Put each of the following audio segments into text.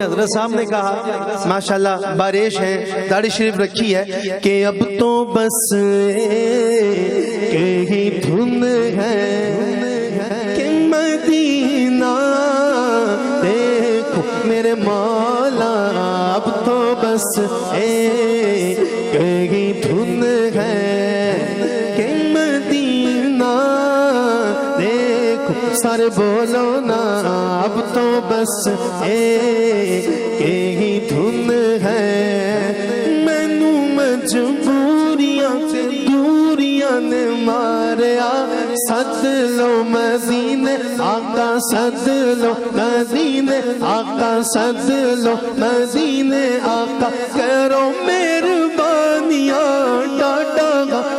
حضرت صاحب نے کہا ماشاءاللہ باریش ہے، داڑھی شریف رکھی ہے کہ اب تو بس کہیں دھن ہے کہ مدینہ دیکھو میرے مولا، اب تو بس کہیں دھن ہے کہ مدینہ دیکھو، سارے بولو نا اب تو بس یہی دھن ہے، مینو مجبوریاں سے دوریاں نے ماریا، سد لو مدینے آقا، سد لو مدینے آقا، سد لو مدینے آقا، کرو مہربانیاں ڈاٹا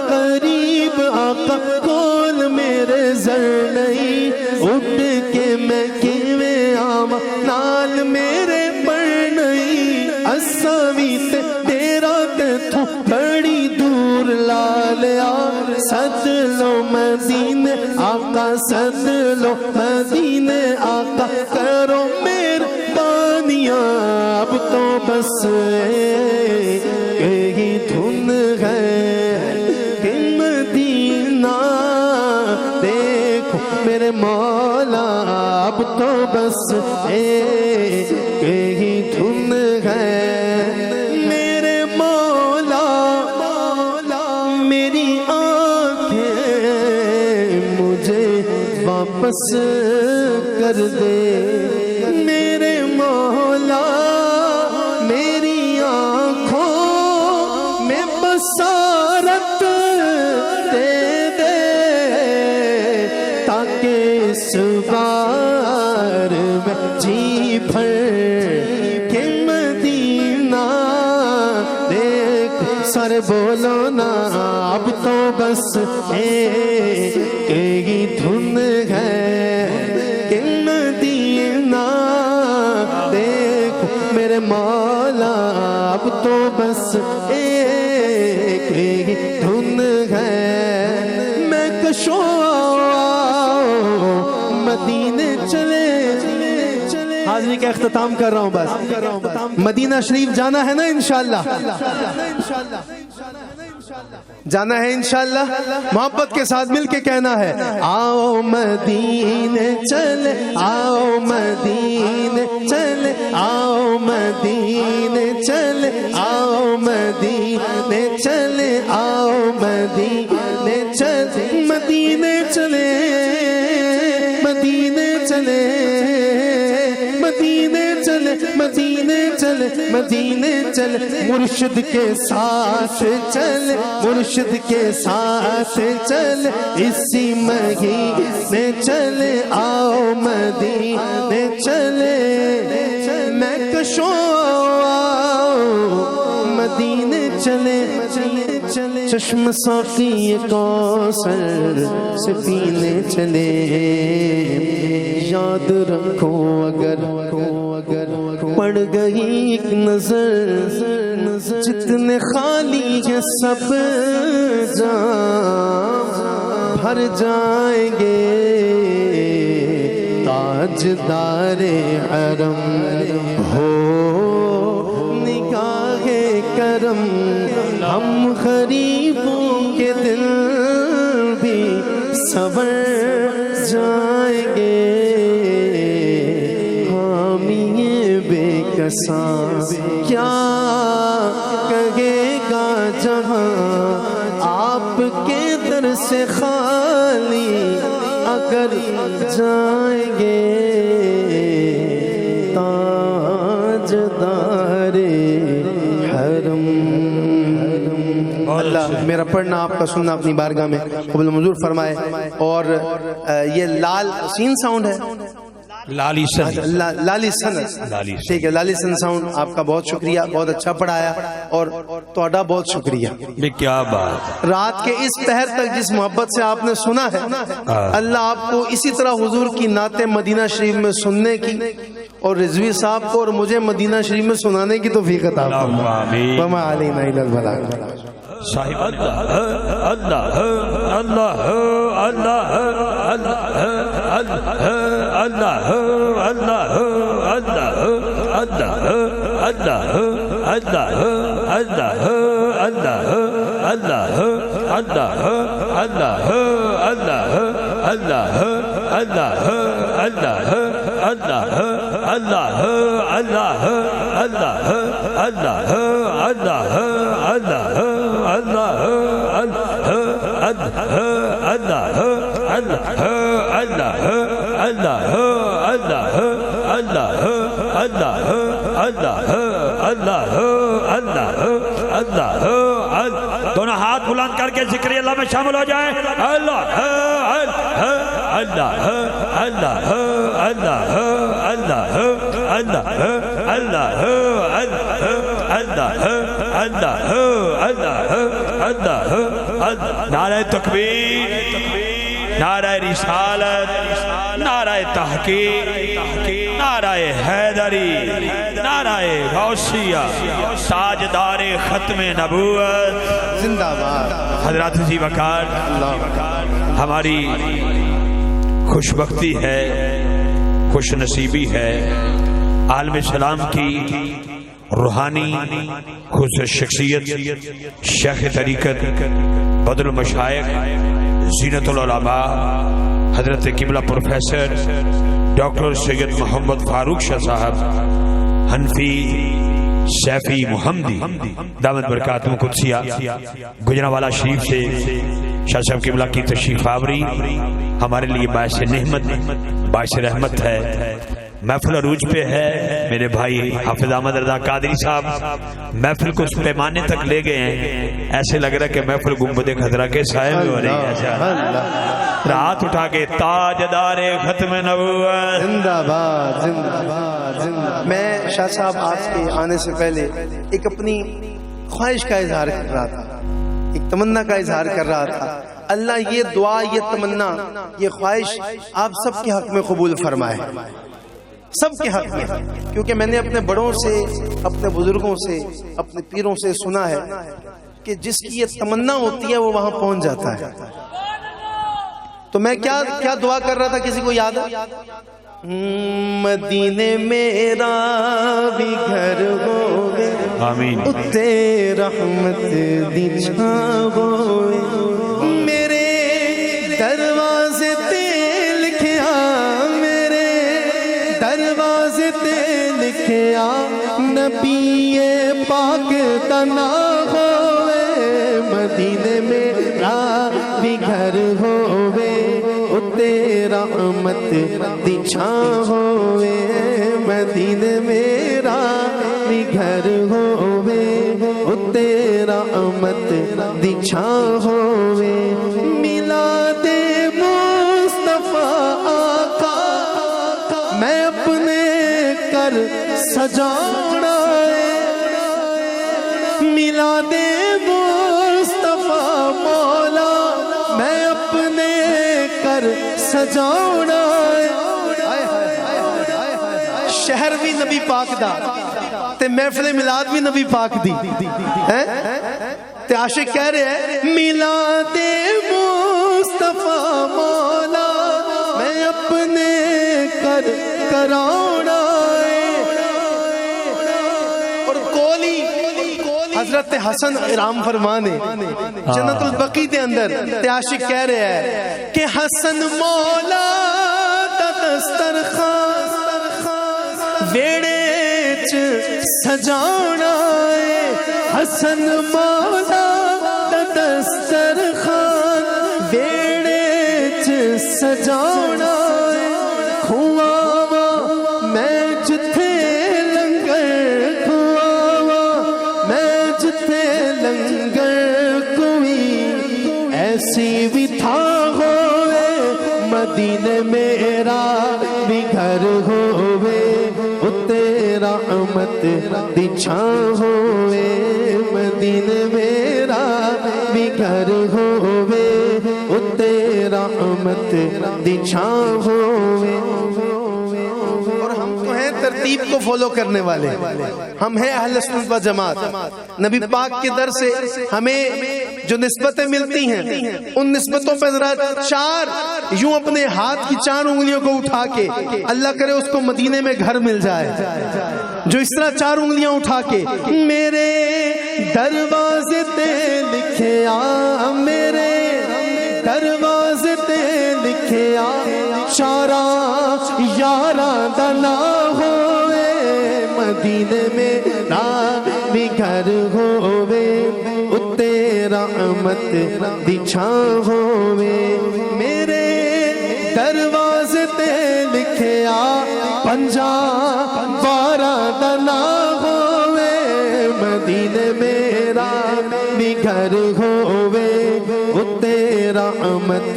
قریب آقا، کول میرے زر نہیں اٹھ کے میں کیویں آواں، نال میرے پر نہیں اساوی تے تیرا تے تو بڑی دور لالیا، سد لو مدینے آقا، سد لو مدینے آقا، کرو مہربانیاں اب تو بس یہی دھن ہے کہ مدینہ دیکھو میرے مولا، اب تو بس یہی دھن ہے میرے مولا، میری آنکھیں مجھے واپس کر دے، میرے مولا میری آنکھوں میں بصارت دے دے، تاکہ اس بار میں جی بھر کے مدینہ دیکھ، سارے بولو نا اب تو بس یہی دھن ہے کہ مدینہ دیکھ میرے مولا، اب تو بس یہی دھن ہے، میں کشوں مدینے چلے، حاضری کا اختتام کر رہا ہوں، بس مدینہ شریف جانا ہے نا انشاءاللہ، جانا ہے انشاءاللہ، محبت کے ساتھ مل کے کہنا ہے، آؤ مدینے چلے، آؤ مدینے چلے، آؤ مدینے چلے، آؤ مدینے چلے، آؤ مدینے چلے، مدینے چلے، مدینے چلے، مدینے چلے، مدینے چلے، مدینے چلے، مرشد کے ساتھ چلے، مرشد کے ساتھ چلے، اسی مہینے چلے، آؤ مدینے چلے، میں کشوں مدینے چلے، چشم ساقی کوثر سے پینے چلے، یاد رکھو اگر پڑ گئی ایک نظر، جتنے خالی ہے سب جام بھر جائیں گے، تاجدار حرم ہو نگاہ کرم، ہم غریبوں کے دل بھی سنور جائیں گے، حامی بے کساں کیا کہے گا جہاں، آپ کے در سے خالی اگر جائیں گے، تاجدار حرم۔ اللہ میرا پڑھنا آپ کا سننا اپنی بارگاہ میں قبول منظور فرمائے، اور یہ لال سین ساؤنڈ ہے، لالی سن، لالی سن، ٹھیک ہے، لالی سن ساؤنڈ، آپ کا بہت شکریہ، بہت اچھا پڑھایا، اور تہاڈا بہت شکریہ، کیا بات، رات کے اس پہر تک جس محبت سے آپ نے سنا ہے، اللہ آپ کو اسی طرح حضور کی نعت مدینہ شریف میں سننے کی، اور رضوی صاحب کو اور مجھے مدینہ شریف میں سنانے کی توفیق عطا فرمائے، وما علینا الا البلاغ۔ صاحب اللہ اللہ اللہ اللہ اللہ اللہ اللہ اللہ اللہ اللہ اللہ اللہ اللہ اللہ اللہ اللہ اللہ اللہ اللہ اللہ اللہ اللہ اللہ اللہ اللہ اللہ اللہ دونوں ہاتھ بلند کر کے ذکر اللہ میں شامل ہو جائیں. اللہ اللہ اللہ اللہ اللہ اللہ اللہ اللہ اللہ اللہ. نعرہ تکبیر، نعرہ رسالت، نعرہ تحقیق، نعرہ حیدری، نعرہ غوثیہ، تاجدار ختم نبوت زندہ باد. حضرات ذی وقار، ہماری خوش بختی ہے، خوش نصیبی ہے عالم اسلام کی روحانی خصوص شخصیت شیخ طریقت بدر المشائخ زینت العلماء حضرت قبلہ پروفیسر ڈاکٹر سید محمد فاروق شاہ صاحب حنفی سیفی محمدی دامت برکاتہ قدسیہ گجرانوالہ شریف سے شاہ صاحب قبلہ کی تشریف آوری ہمارے لیے باعث نعمت باعث رحمت ہے. محفل عروج پہ ہے. میرے بھائی حافظ احمد رضا قادری صاحب محفل کو اس پیمانے تک لے گئے ہیں، ایسے لگ رہا ہے کہ محفل گنبد خضرا کے سائے میں ہو رہی ہے. رات اٹھا کے تاجدار ختم نبوت زندہ باد زندہ باد زندہ. میں شاہ صاحب آپ کے آنے سے پہلے ایک اپنی خواہش کا اظہار کر رہا تھا، ایک تمنا کا اظہار کر رہا تھا. اللہ یہ دعا، یہ تمنا، یہ خواہش آپ سب کے حق میں قبول فرمائے، سب کے حق میں. کیونکہ میں نے اپنے بڑوں سے، اپنے بزرگوں سے، اپنے پیروں سے سنا ہے کہ جس کی یہ تمنا ہوتی ہے وہ وہاں پہنچ جاتا ہے. تو میں کیا دعا کر رہا تھا، کسی کو یاد ہے؟ مدینے میرا بھی گھر ہوئے، آمین. اتے رحمت دی چھاں ہوئے، میرے دروازے تے لکھیا، میرے دروازے تے لکھیا، نبی پاک دا نام ہوئے. مدینے میرا بھی گھر ہوئے، اتے رحمت دی چھاں ہوئے. مدینے میرا بھی گھر ہوئے، اتے رحمت دی چھاں ہوئے. میلاد مصطفیٰ آقا میں اپنے کر سجانا ہے. میلاد مصطفیٰ مولا میں اپنے کر سجانا ہے. شہر بھی نبی پاک دا تے محفل میلاد بھی نبی پاک دی تے عاشق کہہ رہے ہیں میلاد مصطفیٰ مولا میں اپنے کر کرانا ہے. اور کولی حضرت حسن ارام فرمانے جنت البقیع دے اندر تے عاشق کہہ رہے ہیں کہ حسن مولا دا دسترخوان ویڑے چ سجانا ہے. حسن مولا دا دسترخوان ویڑے چ سجانا ہے. کھواوا میں جتھے لنگر، کھواوا میں جتھے لنگر، کوئی ایسی بھی تھا ہوئے. مدینے میرا بھی گھر ہوئے، اتے رحمت دی چھاں ہوئے. مدینے میرا بھی گھر ہوئے، اتے رحمت دی چھاں ہوئے. اور ہم تو ہیں ترتیب کو فالو کرنے والے، ہم ہیں اہل سنت و جماعت. نبی پاک کے در سے ہمیں جو نسبتیں ملتی ہیں ان نسبتوں پہ ذرا چار یوں اپنے ہاتھ کی 4 انگلیوں کو اٹھا کے اللہ کرے اس کو مدینے میں گھر مل جائے. جو اس طرح 4 انگلیاں اٹھا کے میرے دروازے تے لکھے آ، میرے دروازے تے لکھے آ، چارا یاراں دا نہ ہوئے، مدینے میں بھی گھر ہوئے، اتے رحمت دی چھاں ہوئے، میرے دروازے تے لکھے آ، 50 دا نہ ہوئے، مدینے میرا بھی گھر ہوئے، اتے رحمت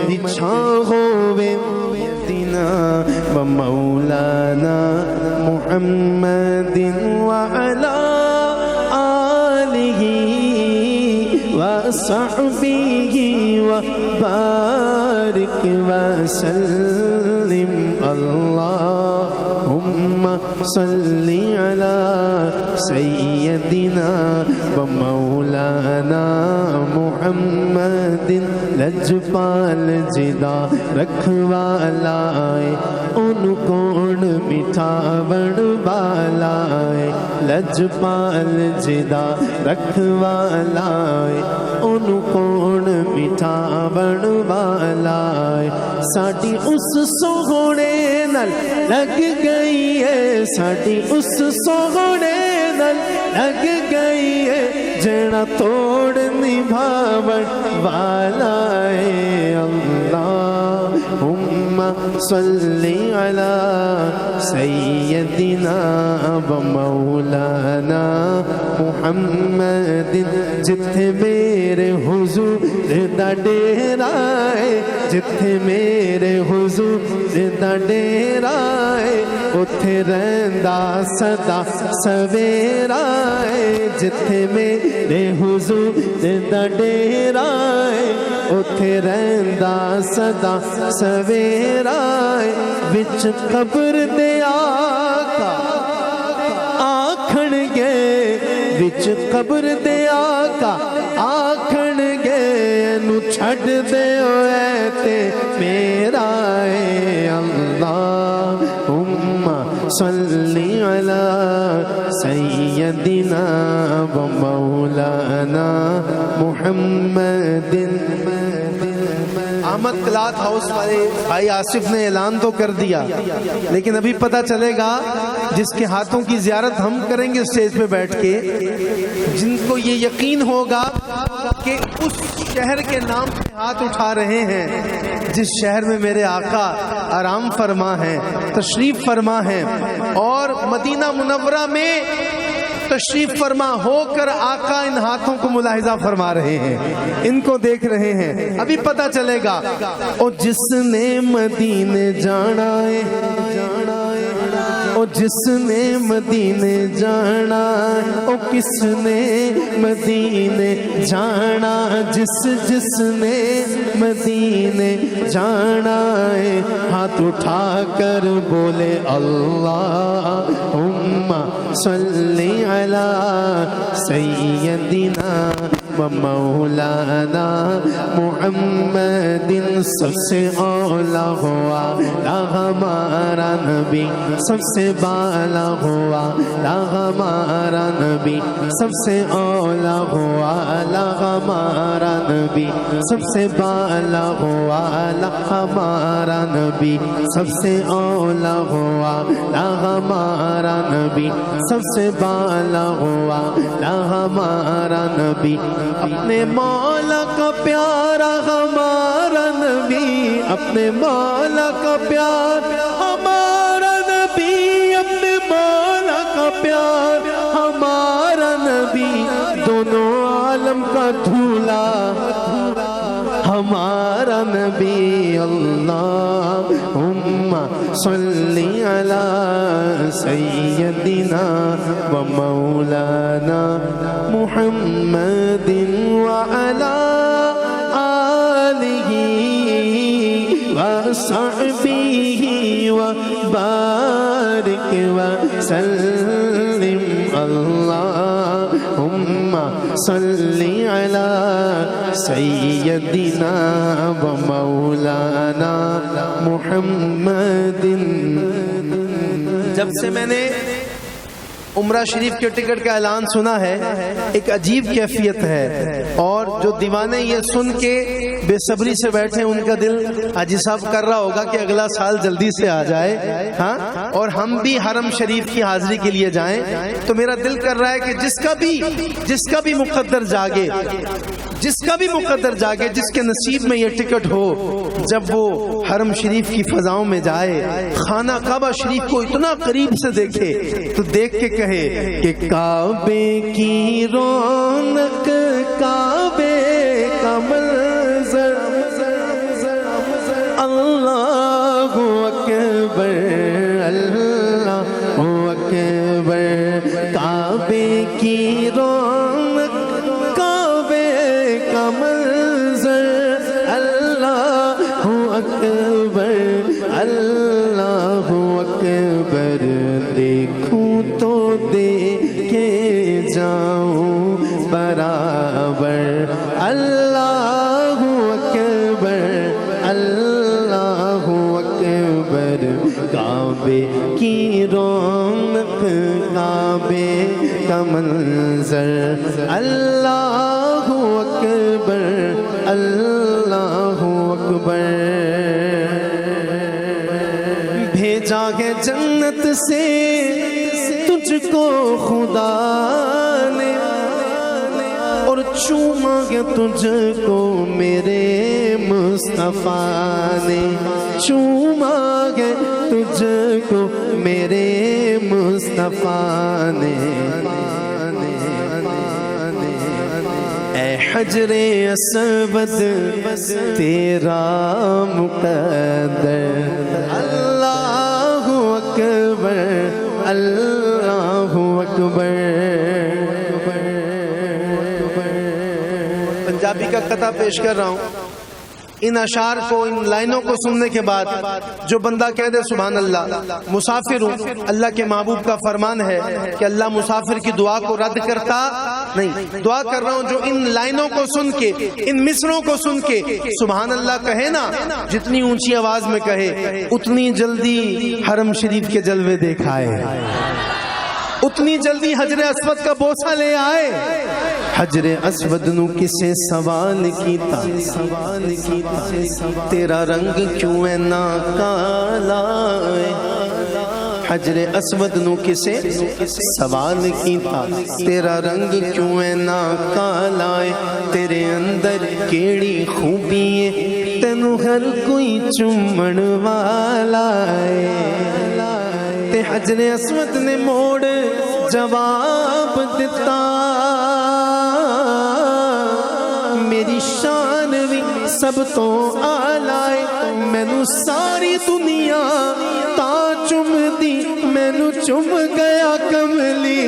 دی چھاں ہوئے، دینا و مولانا محمد وعلا آلہ وصحبہ وبارک وسلم، اللہم صلی علی سیدنا و مولانا محمد، لجپال جدا رکھوالائے ان کون میٹھا بن بالائے، لجپال جدا رکھوالائے ان کون میٹھا بن بالائے، ساڈی اس سوہنے نال لگ گئی ہے، ساڈی اس سوہنے نال لگ گئی ہے، جڑا توڑ نبھاون والا ہے، اللہم صلی علی سیدنا و مولانا محمد، جتھے میرے حضور دا ڈیرا ہے، جتھے میرے حضور دا ڈیرا ہے، اتھے رہندا صدا سویرا ہے، جتھے میرے حضور دا ڈیرا ہے، اتھے رہندا صدا سویرا ہے، وچ قبر دے آقا آکھن گے، وچ قبر دے آقا آکھن گے، نو چھڑ دے ہوئے تے میرا ہے، اللہم صلی علی سیدنا و مولانا محمد۔ احمد کلاتھ ہاؤس والے بھائی آصف نے اعلان تو کر دیا، لیکن ابھی پتہ چلے گا جس کے ہاتھوں کی زیارت ہم کریں گے اسٹیج پہ بیٹھ کے، جن کو یہ یقین ہوگا کہ اس شہر کے نام پہ ہاتھ اٹھا رہے ہیں جس شہر میں میرے آقا آرام فرما ہیں، تشریف فرما ہیں، اور مدینہ منورہ میں تشریف فرما ہو کر آقا ان ہاتھوں کو ملاحظہ فرما رہے ہیں، ان کو دیکھ رہے ہیں، ابھی پتہ چلے گا۔ او جس نے مدینے جانا ہے، او جس نے مدینے جانا ہے، او کس نے مدینے جانا، جس نے مدینے جانا ہے، ہاتھ اٹھا کر بولے اللہم صلی علی سیدنا و مولانا محمد، سب سے اولا ہوا ہمارا نبی، سب سے بالا ہوا ہمارا نبی، سب سے اولا ہوا ہمارا نبی، سب سے بالا ہوا ہمارا نبی، سب سے اولا ہوا ہمارا نبی، سب سے بالا ہوا ہمارا نبی، اپنے مولا کا پیارا ہمارا نبی، اپنے مولا کا پیار ہمارا نبی، اپنے مولا کا پیار ہمارا نبی، دونوں عالم کا دھولا ہمارا نبی، اللہم صلی علی سیدنا و مولانا محمد وعلا آلہ وصحبہ وبارک وسلم، اللہم صلی علی سیدنا و مولانا محمد۔ جب سے میں نے عمرہ شریف کے ٹکٹ کا اعلان سنا ہے، ایک عجیب کیفیت ہے، اور جو دیوانے یہ سن کے بے صبری سے بیٹھے ان کا دل حاجی صاحب کر رہا ہوگا کہ اگلا سال جلدی سے آ جائے، ہاں، اور ہم بھی حرم شریف کی حاضری کے لیے جائیں۔ تو میرا دل کر رہا ہے کہ جس کا بھی مقدر جاگے، جس کے نصیب میں یہ ٹکٹ ہو، جب وہ حرم شریف کی فضاؤں میں جائے، خانہ کعبہ شریف کو اتنا قریب سے دیکھے تو دیکھ کے کہے کہ کعبے کی رونق، کعبے کا منظر، اللہ اکبر، اللہ اکبر، کعبے کی رونق، کعبے کا منظر، اللہ اکبر، اللہ اکبر، دیکھوں تو دیکھے جاؤں برابر، اللہ اکبر، اللہ اکبر، کعبے کی رونق، کعبے کا منظر، اللہ اکبر، اللہ اکبر، بھیجا ہے جنت سے تجھ کو خدا نے، اور چوما ہے تجھ کو میرے مصطفیٰ نے، چوما ہے تجھ کو میرے مصطفیٰ نے، اے حجر اسود تیرا مقدر، اللہ اکبر، اللہ اکبر۔ پنجابی کا قطعہ پیش کر رہا ہوں۔ ان اشعار کو، ان لائنوں کو سننے کے بعد جو بندہ کہہ دے سبحان اللہ، مسافر ہوں، اللہ کے محبوب کا فرمان ہے کہ اللہ مسافر کی دعا کو رد کرتا نہیں۔ دعا کر رہا ہوں جو ان لائنوں کو سن کے، ان مصروں کو سن کے سبحان اللہ کہے نا، جتنی اونچی آواز میں کہے اتنی جلدی حرم شریف کے جلوے دیکھائے، اتنی جلدی حجر اسود کا بوسہ لے آئے۔ حجر اسود نو کسے سوال کیتا، تیرا رنگ کیوں اینا کالا ہے، حجر اسود نو کسے سوال کیتا، تیرا رنگ کیوں اینا کالا ہے، تیرے اندر کیڑی خوبی ہے، تینوں ہر کوئی چومن والا ہے۔ تے حجر اسود نے موڑ جواب دیتا، میری شان بھی سب تو آلائے، مینو ساری دنیا تا چم دی، مینو چم گیا کملی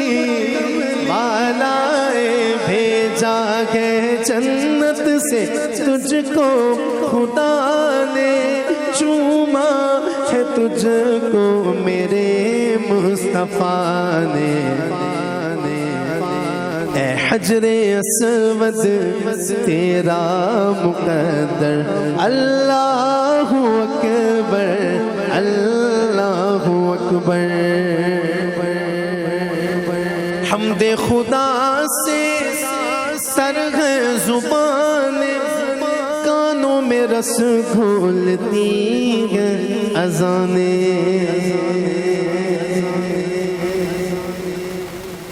والائے، بھیجا ہے جنت سے تجھ کو خدا نے، چوما ہے تجھ کو میرے مصطفیٰ نے، اے حجر اسود تیرا مقدر، اللہ اکبر، اللہ اکبر۔ حمد خدا سے سر ہے زبان، کانوں میں رس گھولتی ہے اذانیں۔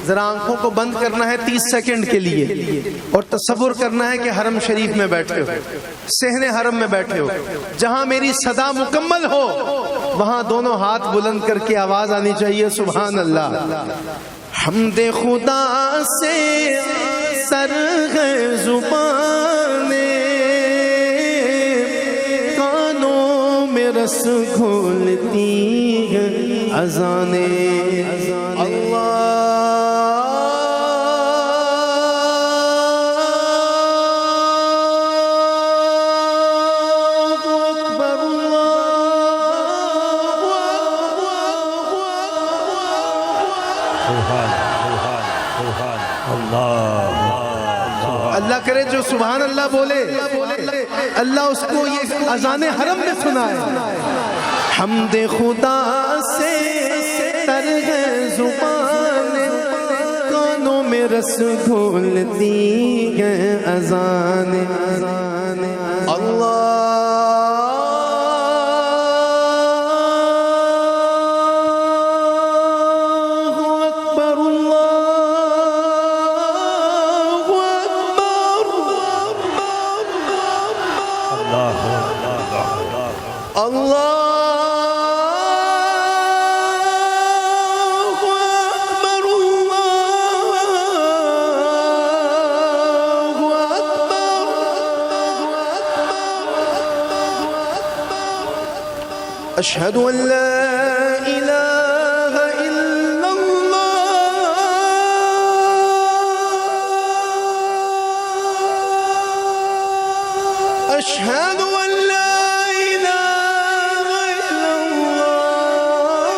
ذرا آنکھوں کو بند کرنا ہے 30 سیکنڈ کے لیے، اور تصور کرنا ہے کہ حرم شریف میں بیٹھے ہو، صحن حرم میں بیٹھے ہو، جہاں میری صدا مکمل ہو وہاں دونوں ہاتھ بلند کر کے آواز آنی چاہیے سبحان اللہ۔ حمد خدا سے سر ہے زبان، کانوں میں رس گھولتی ہے اذانیں، اللہ اللہ کرے جو سبحان اللہ بولے اللہ اس کو یہ اذان حرم میں سنائے۔ حمد خدا سے تر ہے زبان، میں رس گھولتی ہے اذان اللہ أشهد أن لا إله إلا الله أشهد أن لا إله إلا الله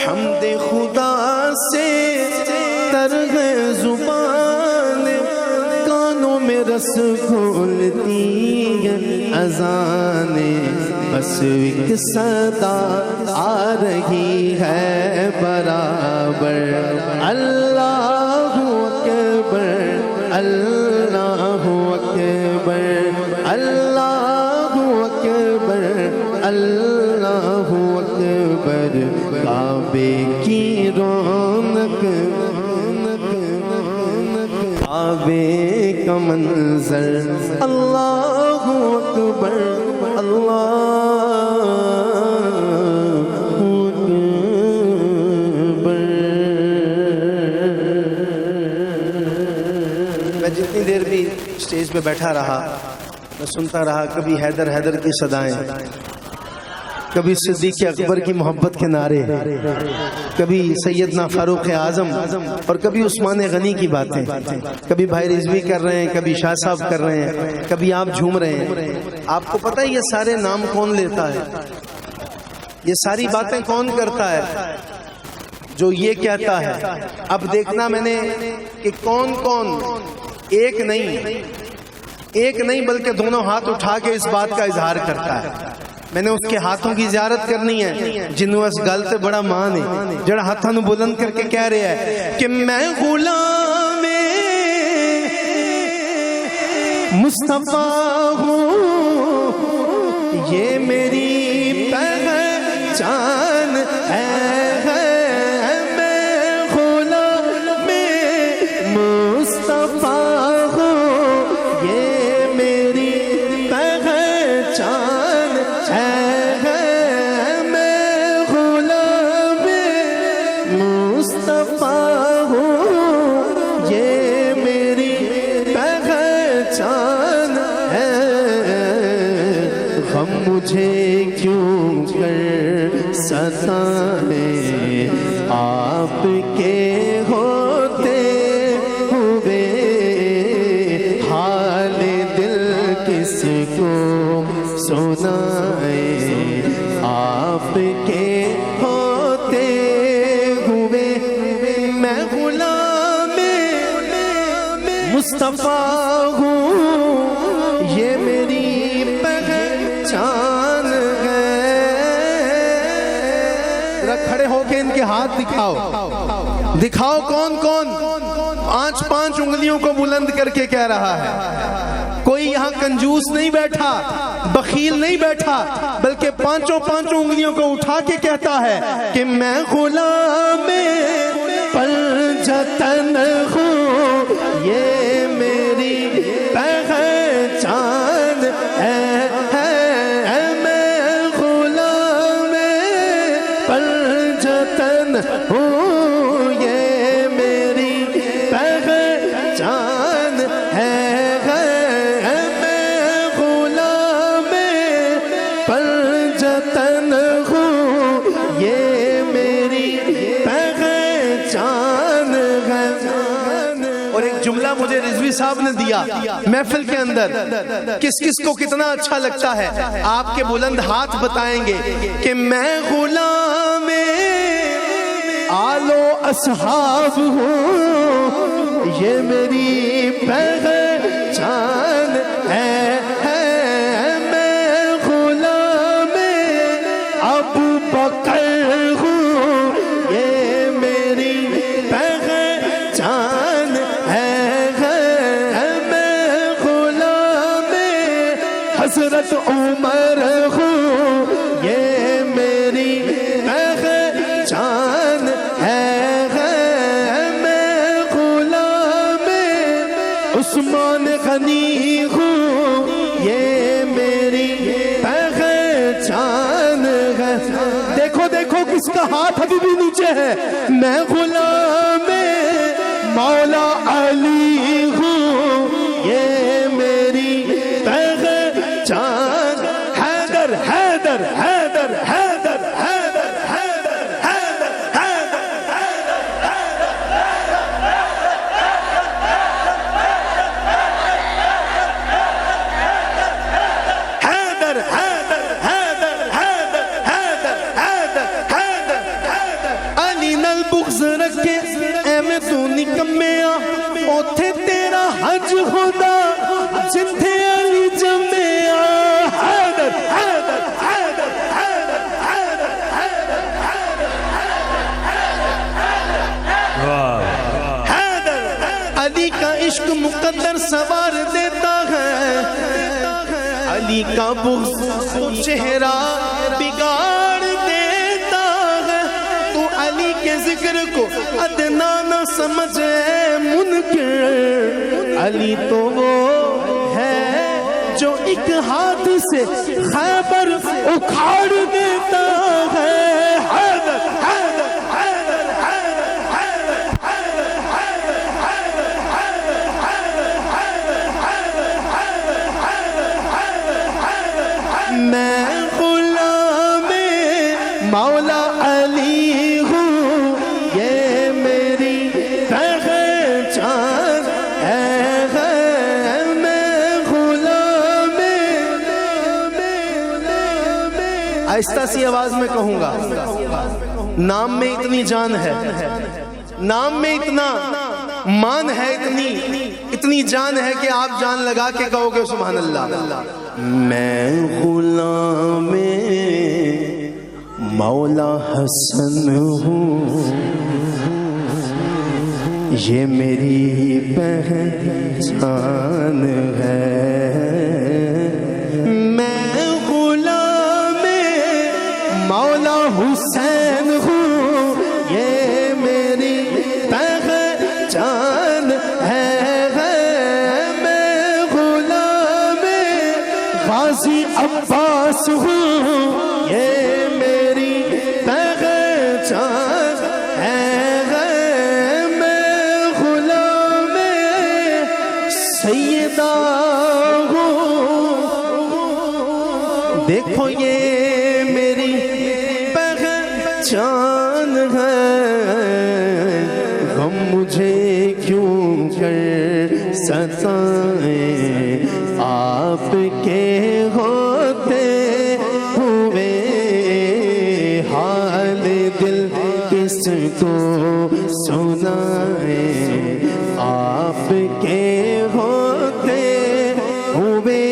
حمد خدا سے زبان کانوں میں رس گھولتی ہے اذان بس ایک صدا آ رہی ہے برابر اللہ اکبر اللہ اکبر اللہ اکبر اللہ اکبر کعبے کی رونق کعبے کا منظر اللہ اکبر اللہ اکبر. میں جتنی دیر بھی اسٹیج پہ بیٹھا رہا میں سنتا رہا کبھی حیدر حیدر کی صدائیں، کبھی صدیق اکبر کی محبت کے نعرے، کبھی سیدنا فاروق اعظم اور کبھی عثمان غنی کی باتیں، کبھی بھائی رضوی کر رہے ہیں، کبھی شاہ صاحب کر رہے ہیں، کبھی آپ جھوم رہے ہیں. آپ کو پتہ ہے یہ سارے نام کون لیتا ہے؟ یہ ساری باتیں کون کرتا ہے؟ جو یہ کہتا ہے. اب دیکھنا میں نے کہ کون کون ایک نہیں بلکہ دونوں ہاتھ اٹھا کے اس بات کا اظہار کرتا ہے. میں نے اس کے ہاتھوں کی زیارت کرنی ہے جنہوں اس گل تے بڑا مان ہے جڑا ہاتھاں نو بلند کر کے کہہ رہا ہے کہ میں غلام مصطفیٰ ہوں، یہ میری پہچان ہے. میں غلام مصطفیٰ ہوں، یہ میری پہچان ہے. میں غلام مصطفیٰ ہوں، یہ میری پہچان ہے. غم مجھے کیوں کر ستائے آپ کے ہوتے ہوئے، حال دل کس کو سنائے آپ کے ہوتے ہوئے. میں غلام مصطفیٰ ہوں، یہ میری پہچان ہے. ذرا کھڑے ہو کے ان کے ہاتھ دکھاؤ کون کون 5 انگلیوں کو بلند کر کے کہہ رہا ہے. کوئی یہاں کنجوس نہیں بیٹھا، بخیل نہیں بیٹھا، بلکہ 5 انگلیوں کو اٹھا کے کہتا ہے کہ میں غلام پنجتن ہوں، یہ میری پہچان ہے. میں غلام پنجتن ہوں، یہ میری پہچان ہے. جملہ مجھے رضوی صاحب نے دیا محفل کے اندر، کس کس کو کتنا اچھا لگتا ہے آپ کے بلند ہاتھ بتائیں گے کہ میں غلام آل و اصحاب ہوں، یہ میری پہچان ہے. میں حضرت عمر ہوں یہ میری پہچان ہے میں غلام عثمان غنی ہوں یہ میری پہچان ہے. دیکھو دیکھو کس کا ہاتھ ابھی بھی نیچے ہے. میں غلام مولا علی ہوں یہ میری پہچان. حیدر حیدر حیدر حیدر حیدر حیدر حیدر حیدر حیدر حیدر حیدر علی نال بغض رکھے ایویں تو نکمیا اوتھے تیرا حج ہودا جتھے علی جمیا. حیدر حیدر حیدر حیدر حیدر حیدر علی کا عشق مقدر سوار دیتا ہے. علی کا بغض تو چہرہ بگاڑ دیتا ہے. تو علی کے ذکر کو ادنا نہ سمجھے منکر. علی تو وہ ہے جو ایک ہاتھ سے خیبر اکھاڑ دیتا ہے. حیدر حیدر حیدر حیدر میں غلام مولا علی ہوں یہ میری پہچان ہے. میں غلام آہستہ سی آواز میں کہوں گا. نام میں اتنی جان ہے, نام میں اتنا مان ہے, اتنی جان ہے کہ آپ جان لگا کے کہو گے سبحان اللہ. میں غلام مولا حسن ہوں یہ میری پہچان ہے. میں غلام مولا حسین ہوں یہ میری پہچان ہے. میں غلام غازی عباس ہوں یہ میری پہچان ہے. میں غلام سیدہ ہوں دیکھو یہ میری پہچان ہے. غم مجھے کیوں کر ستائیں آپ کے ہوتے ہوئے. حال دل کس کو سنائیں آپ کے ہوتے ہوئے.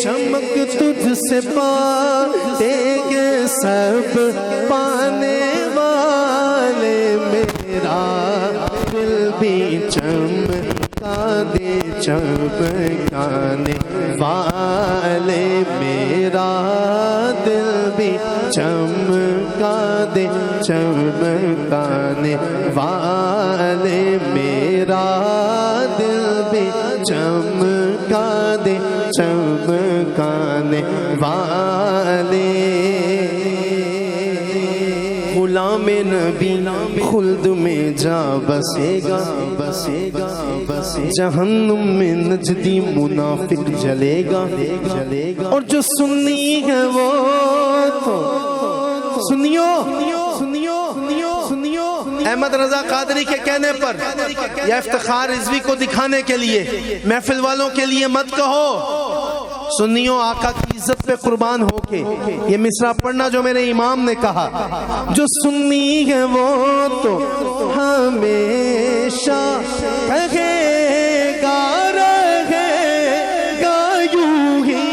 چمک تجھ سے پاتے گے سب پانے والے میرا دل بھی چمکا دے چمکانے والے. میرا دل بھی چمکا دے چمکانے والے. میرا دل بھی چمکا دے چمکانے والے. غلام نبی خلد میں جا بسے گا بسے گا بسے. جہنم میں نجدی منافق جلے گا جلے گا. اور جو سنی ہے وہ تو سنیو سنیو سنیو. احمد رضا قادری کے کہنے پر یا افتخار رضوی کو دکھانے کے لیے محفل والوں کے لیے مت کہو سنیوں آقا کی عزت پہ قربان ہو کے یہ مصرع پڑھنا جو میرے امام نے کہا. جو سنی ہے وہ تو ہمیشہ رہے گا یوں ہی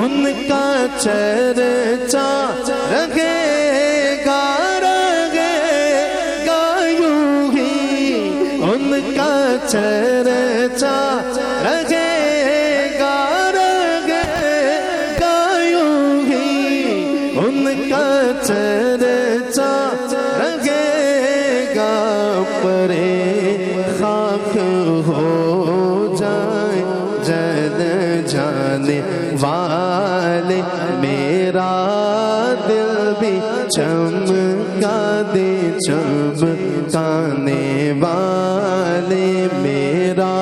ان کا چرچا رہے گا یوں ہی ان کا چرچا رہے گا جانے والے میرا دل بھی چمکا دے چمکانے والے میرا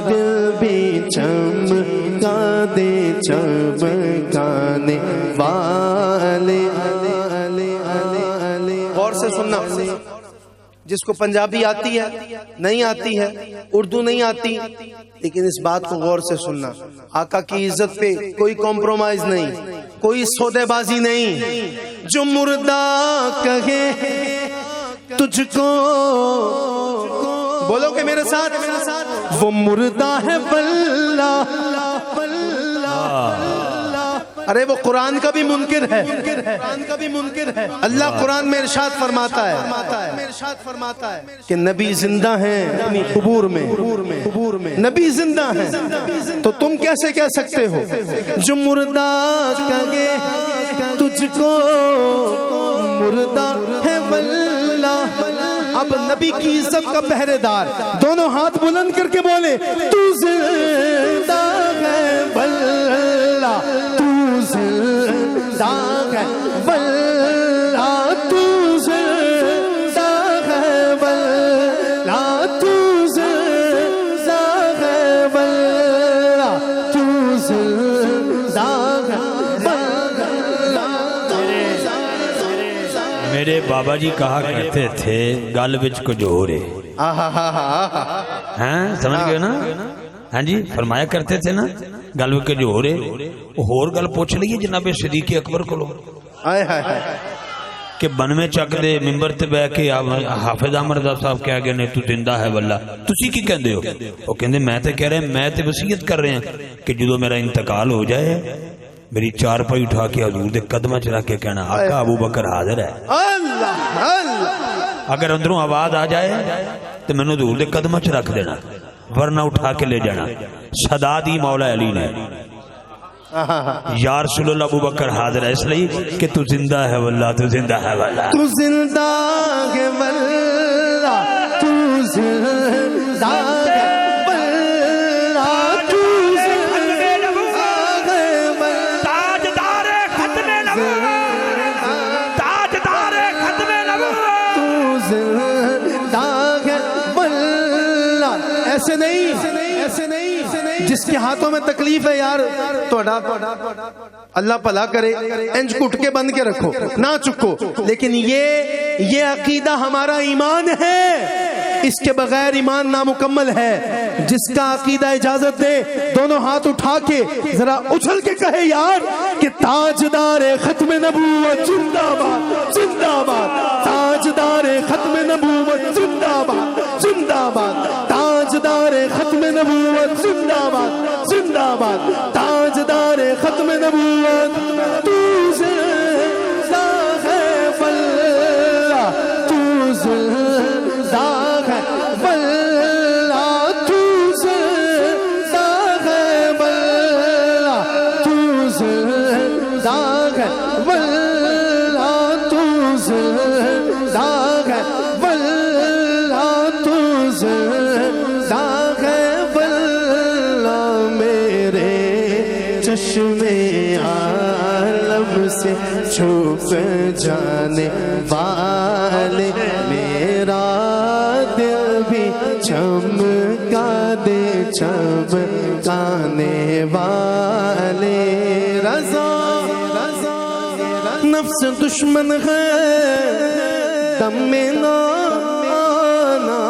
دل بھی چمکا دے چمکانے والے. غور سے سننا، جس کو پنجابی آتی ہے نہیں آتی ہے، اردو نہیں آتی، لیکن اس بات کو غور سے سننا. آقا کی عزت پہ کوئی کمپرومائز نہیں، کوئی سودے بازی نہیں. جو مردہ کہے تجھ کو، بولو کہ میرے ساتھ، وہ مردہ ہے واللہ. ارے وہ قرآن کا بھی منکر ہے، اللہ قرآن میں ارشاد فرماتا ہے کہ نبی زندہ ہیں اپنی قبور میں، نبی زندہ ہیں. تو تم کیسے کہہ سکتے ہو جو مردہ کہے تجھ کو مردہ ہے واللہ. اب نبی کی عزت کا پہرے دار دونوں ہاتھ بلند کر کے بولے تو زندہ ہے واللہ، تو زندہ ہے واللہ، تو زندہ ہے واللہ، تو زندہ ہے واللہ، تو زندہ ہے واللہ. میرے بابا جی کہا کرتے تھے گل وچ کچھ ہو رہے ہیں، سمجھ گئے نا؟ ہاں جی، فرمایا کرتے تھے نا گل وچ کچھ ہو رہے. ہور گل پوچھ لیے جناب صدیق اکبر کو کہ بنویں چک دے ممبر تے بیٹھ کے حافظ احمد رضا صاحب کہہ گئے نے تو زندہ ہے واللہ، تسی کی کہندے ہو؟ وہ کہندے میں تے کہہ رہے ہیں، میں تے وصیت کر رہے ہیں کہ جدو میرا انتقال ہو جائے میری چارپائی اٹھا کے حضور دے قدمہ چ رکھ کے کہنا آقا ابو بکر حاضر ہے. اگر اندروں آواز آ جائے تو میں نے حضور دے قدمہ چ رکھ دینا، ورنہ اٹھا کے لے جانا. صدا دی مولا علی نے یا رسول اللہ ابو بکر حاضر ہے، اس لیے کہ تو زندہ ہے واللہ، تو زندہ ہے واللہ، تو زندہ ہے واللہ، تو زندہ ہے واللہ، تو زندہ ہے واللہ. تاجدار ختم نبوت، تاجدار ختم نبوت، تو زندہ ہے واللہ. ایسے نہیں، ایسے نہیں. جس کے ہاتھوں میں تکلیف ہے یار توڑا اللہ بھلا کرے، انج کٹ کے بند کے رکھو، نہ چکو. لیکن یہ عقیدہ ہمارا ایمان ہے، اس کے بغیر ایمان نامکمل ہے. جس کا عقیدہ اجازت دے دونوں ہاتھ اٹھا کے ذرا اچھل کے کہے یار کہ تاجدار ختم نبوت زندہ باد، زندہ باد، تاجدار ختم نبوت زندہ باد، زندہ باد، تاجدار ختم نبوت زندہ باد، زندہ باد، تاجدار ختم نبوت. تو زندہ ہے واللہ، تو زندہ ہے واللہ، تو زندہ ہے واللہ، تو زندہ ہے واللہ، تو زندہ ہے واللہ، تو زندہ ہے واللہ. میرے چشمے عالم سے چھپ جانے والے میرا دل بھی چمکا دے چمکانے والے. رضا نفس دشمن ہے دم میں نہ آنا،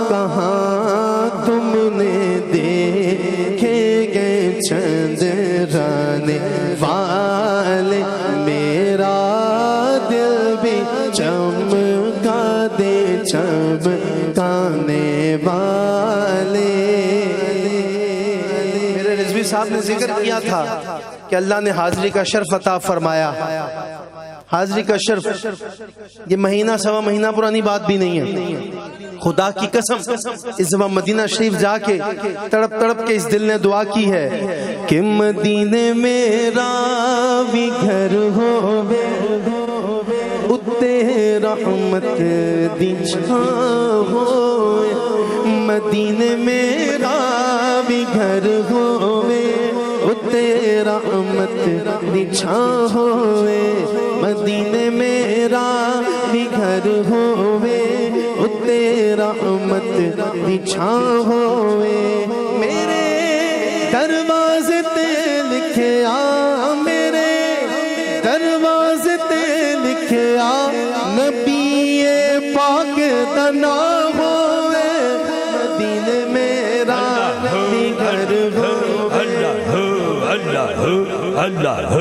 کہاں تم نے دیکھے گئے چندرانے والے میرا دل بھی چمکا دے چمکانے والے. میرے رضوی صاحب نے ذکر کیا تھا کہ اللہ نے حاضری کا شرف عطا فرمایا. حاضری کا شرف یہ مہینہ سوا مہینہ پرانی بات بھی نہیں ہے. خدا کی قسم اس دفعہ مدینہ شریف جا کے تڑپ تڑپ کے اس دل نے دعا کی ہے کہ مدینے میرا بھی گھر ہو، اتے رحمت دی چھاں ہو، مدینے میرا بھی گھر ہوئے اتے رحمت دی چھاں ہوئے مدینے میرا بھی گھر ہوئے اتے رحمت دی چھاں ہوئے میرے دروازے تے لکھے آ میرے دروازے تے لکھے آ نبی پاک دا نام ہوئے مدینے میرا بھی گھر ہوئے اللہ اللہ